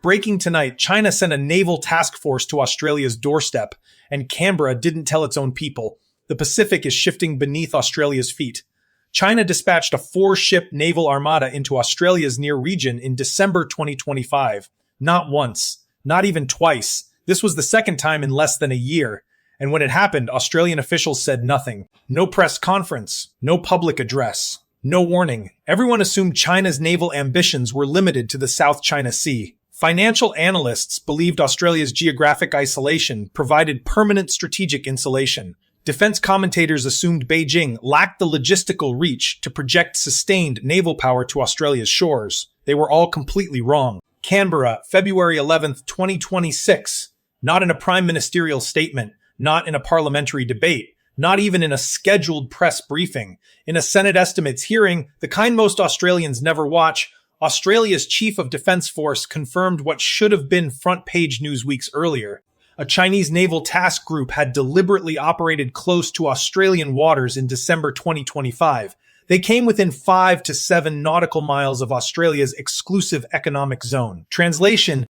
Breaking tonight, China sent a naval task force to Australia's doorstep, and Canberra didn't tell its own people. The Pacific is shifting beneath Australia's feet. China dispatched a 4-ship naval armada into Australia's near region in December 2025. Not once, not even twice. This was the second time in less than a year. And when it happened, Australian officials said nothing. No press conference, no public address, no warning. Everyone assumed China's naval ambitions were limited to the South China Sea. Financial analysts believed Australia's geographic isolation provided permanent strategic insulation. Defense commentators assumed Beijing lacked the logistical reach to project sustained naval power to Australia's shores. They were all completely wrong. Canberra, February 11th, 2026. Not in a prime ministerial statement, not in a parliamentary debate, not even in a scheduled press briefing. In a Senate estimates hearing, the kind most Australians never watch, Australia's Chief of Defence Force confirmed what should have been front-page news weeks earlier. A Chinese naval task group had deliberately operated close to Australian waters in December 2025. They came within 5 to 7 nautical miles of Australia's exclusive economic zone. Translation: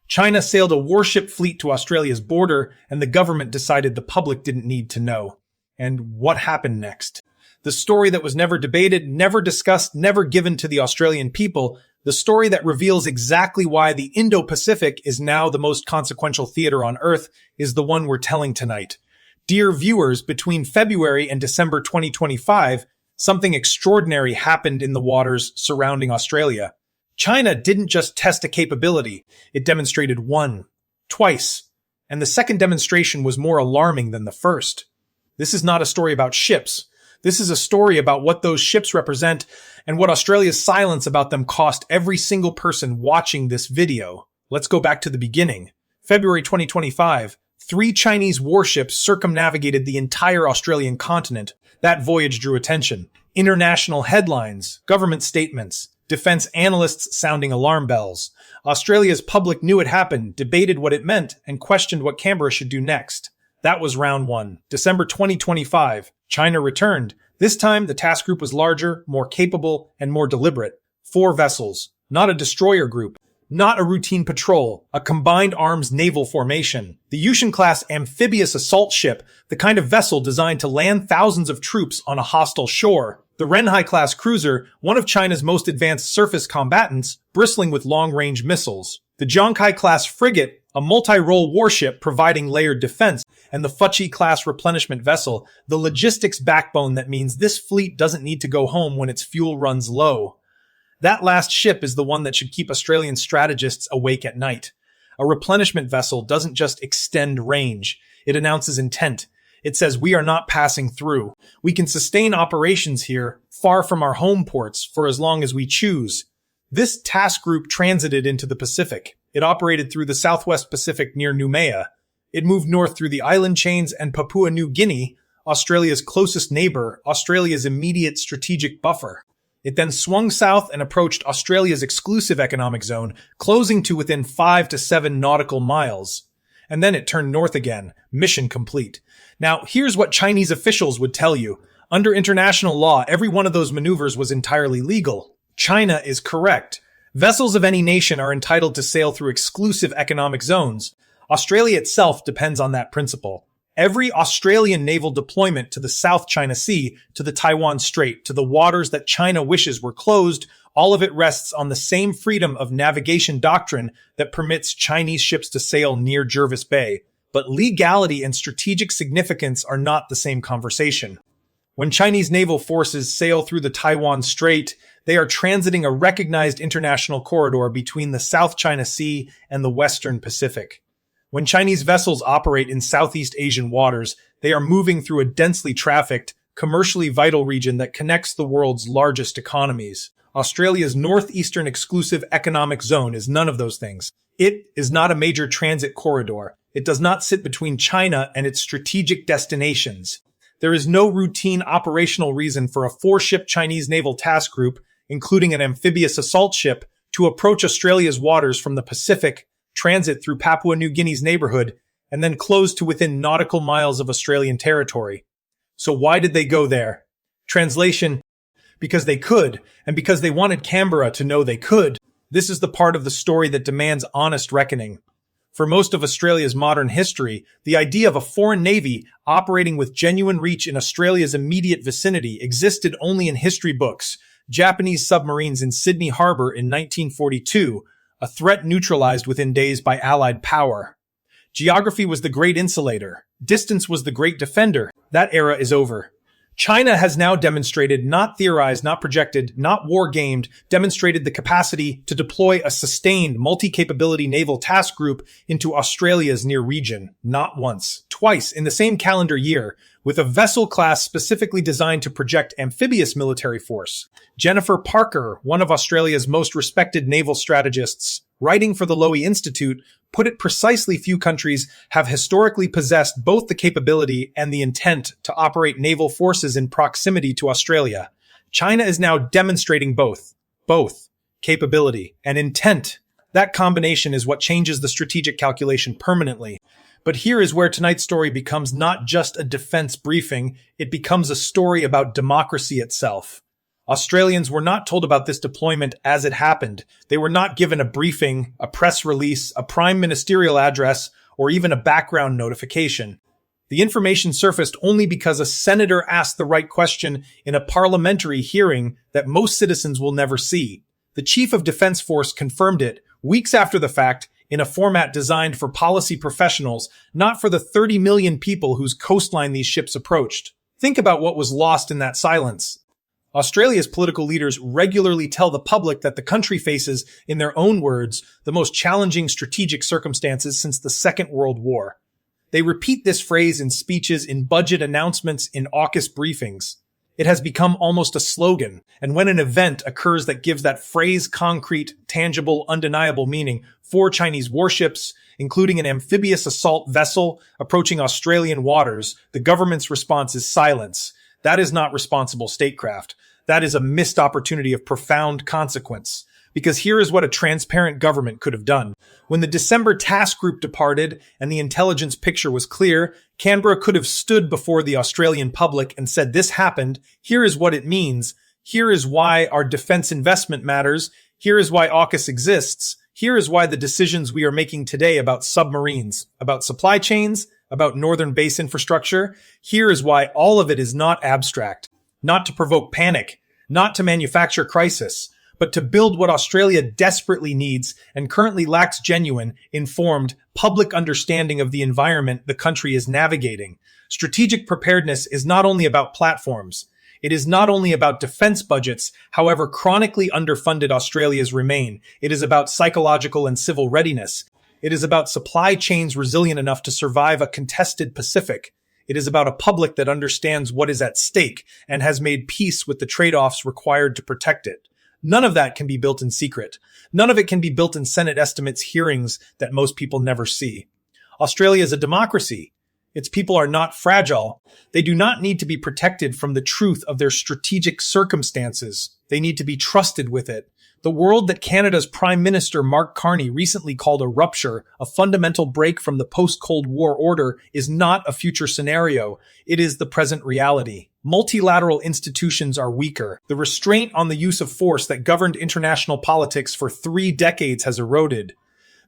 China sailed a warship fleet to Australia's border, and the government decided the public didn't need to know. And what happened next? The story that was never debated, never discussed, never given to the Australian people, the story that reveals exactly why the Indo-Pacific is now the most consequential theater on Earth, is the one we're telling tonight. Dear viewers, between February and December 2025, something extraordinary happened in the waters surrounding Australia. China didn't just test a capability, it demonstrated one, twice, and the second demonstration was more alarming than the first. This is not a story about ships. This is a story about what those ships represent and what Australia's silence about them cost every single person watching this video. Let's go back to the beginning. February 2025, 3 Chinese warships circumnavigated the entire Australian continent. That voyage drew attention. International headlines, government statements, defense analysts sounding alarm bells. Australia's public knew it happened, debated what it meant, and questioned what Canberra should do next. That was round 1. December 2025. China returned. This time, the task group was larger, more capable, and more deliberate. 4 vessels. Not a destroyer group. Not a routine patrol. A combined arms naval formation. The Yushin-class amphibious assault ship, the kind of vessel designed to land thousands of troops on a hostile shore. The Renhai-class cruiser, one of China's most advanced surface combatants, bristling with long-range missiles. The Zhangkai-class frigate, a multi-role warship providing layered defense, and the Fuchi-class replenishment vessel, the logistics backbone that means this fleet doesn't need to go home when its fuel runs low. That last ship is the one that should keep Australian strategists awake at night. A replenishment vessel doesn't just extend range. It announces intent. It says we are not passing through. We can sustain operations here, far from our home ports, for as long as we choose. This task group transited into the Pacific. It operated through the Southwest Pacific near Noumea. It moved north through the island chains and Papua New Guinea, Australia's closest neighbor, Australia's immediate strategic buffer. It then swung south and approached Australia's exclusive economic zone, closing to within 5 to 7 nautical miles. And then it turned north again, mission complete. Now, here's what Chinese officials would tell you. Under international law, every one of those maneuvers was entirely legal. China is correct. Vessels of any nation are entitled to sail through exclusive economic zones. Australia itself depends on that principle. Every Australian naval deployment to the South China Sea, to the Taiwan Strait, to the waters that China wishes were closed, all of it rests on the same freedom of navigation doctrine that permits Chinese ships to sail near Jervis Bay. But legality and strategic significance are not the same conversation. When Chinese naval forces sail through the Taiwan Strait, they are transiting a recognized international corridor between the South China Sea and the Western Pacific. When Chinese vessels operate in Southeast Asian waters, they are moving through a densely trafficked, commercially vital region that connects the world's largest economies. Australia's northeastern exclusive economic zone is none of those things. It is not a major transit corridor. It does not sit between China and its strategic destinations. There is no routine operational reason for a 4-ship Chinese naval task group, including an amphibious assault ship, to approach Australia's waters from the Pacific, transit through Papua New Guinea's neighborhood, and then close to within nautical miles of Australian territory. So why did they go there? Translation: because they could, and because they wanted Canberra to know they could. This is the part of the story that demands honest reckoning. For most of Australia's modern history, the idea of a foreign navy operating with genuine reach in Australia's immediate vicinity existed only in history books. Japanese submarines in Sydney Harbour in 1942, a threat neutralized within days by Allied power. Geography was the great insulator. Distance was the great defender. That era is over. China has now demonstrated, not theorized, not projected, not war-gamed, demonstrated the capacity to deploy a sustained, multi-capability naval task group into Australia's near region, not once, twice in the same calendar year, with a vessel class specifically designed to project amphibious military force. Jennifer Parker, one of Australia's most respected naval strategists, writing for the Lowy Institute, put it precisely: few countries have historically possessed both the capability and the intent to operate naval forces in proximity to Australia. China is now demonstrating both capability and intent. That combination is what changes the strategic calculation permanently. But here is where tonight's story becomes not just a defense briefing, it becomes a story about democracy itself. Australians were not told about this deployment as it happened. They were not given a briefing, a press release, a prime ministerial address, or even a background notification. The information surfaced only because a senator asked the right question in a parliamentary hearing that most citizens will never see. The Chief of Defense Force confirmed it weeks after the fact in a format designed for policy professionals, not for the 30 million people whose coastline these ships approached. Think about what was lost in that silence. Australia's political leaders regularly tell the public that the country faces, in their own words, the most challenging strategic circumstances since the Second World War. They repeat this phrase in speeches, in budget announcements, in AUKUS briefings. It has become almost a slogan, and when an event occurs that gives that phrase concrete, tangible, undeniable meaning, 4 Chinese warships, including an amphibious assault vessel approaching Australian waters, the government's response is silence. That is not responsible statecraft. That is a missed opportunity of profound consequence. Because here is what a transparent government could have done. When the December task group departed and the intelligence picture was clear, Canberra could have stood before the Australian public and said, "This happened. Here is what it means. Here is why our defense investment matters. Here is why AUKUS exists. Here is why the decisions we are making today about submarines, about supply chains, about northern base infrastructure, here is why all of it is not abstract, not to provoke panic, not to manufacture crisis, but to build what Australia desperately needs and currently lacks: genuine, informed, public understanding of the environment the country is navigating. Strategic preparedness is not only about platforms. It is not only about defense budgets, however chronically underfunded Australia's remain. It is about psychological and civil readiness. It is about supply chains resilient enough to survive a contested Pacific. It is about a public that understands what is at stake and has made peace with the trade-offs required to protect it. None of that can be built in secret. None of it can be built in Senate estimates hearings that most people never see. Australia is a democracy. Its people are not fragile. They do not need to be protected from the truth of their strategic circumstances. They need to be trusted with it. The world that Canada's Prime Minister Mark Carney recently called a rupture, a fundamental break from the post-Cold War order, is not a future scenario. It is the present reality. Multilateral institutions are weaker. The restraint on the use of force that governed international politics for 3 decades has eroded.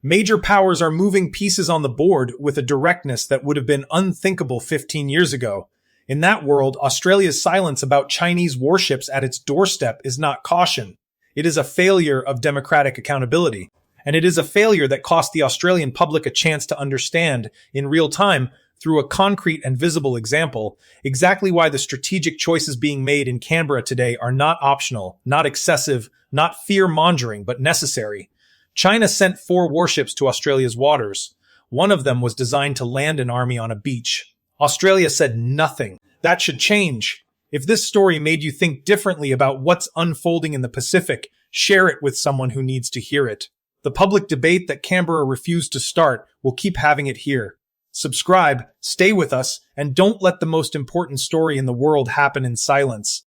Major powers are moving pieces on the board with a directness that would have been unthinkable 15 years ago. In that world, Australia's silence about Chinese warships at its doorstep is not caution. It is a failure of democratic accountability. And it is a failure that cost the Australian public a chance to understand, in real time, through a concrete and visible example, exactly why the strategic choices being made in Canberra today are not optional, not excessive, not fear-mongering, but necessary. China sent 4 warships to Australia's waters. One of them was designed to land an army on a beach. Australia said nothing. That should change. If this story made you think differently about what's unfolding in the Pacific, share it with someone who needs to hear it. The public debate that Canberra refused to start will keep having it here. Subscribe, stay with us, and don't let the most important story in the world happen in silence.